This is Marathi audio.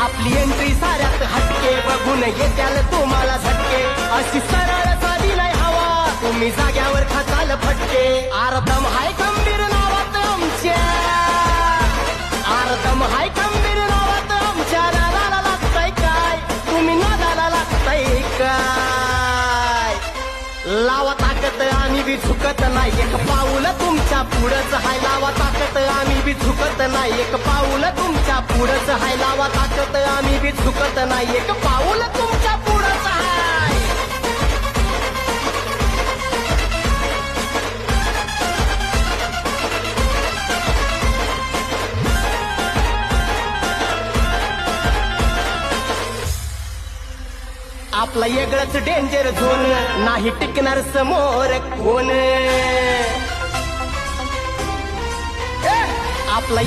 आपली एंट्री साऱ्यात हटके बघून येत्याल तुम्हाला झटके अशी सरळ साधी नाही हवा तुम्ही जाग्यावर खाताल फटके आरदम हाय खंबीर नावात आमच्या आरदम हाय खंबीर नावात आमच्या नादाला लागतंय काय तुम्ही नादाला लागतंय काय लावा ताकद आम्ही बी झुकत नाही एक पाऊल तुमच्या पुढंच हाय लावा ताकद आम्ही बी झुकत नाही एक पाऊल तुमच्या पुढंच हाय लावा ताकद आम्ही बी झुकत नाही एक पाऊल तुमच्या पुढंच हाय आपला वेगळंच डेंजर झोन नाही टिकणार समोर कोण आपला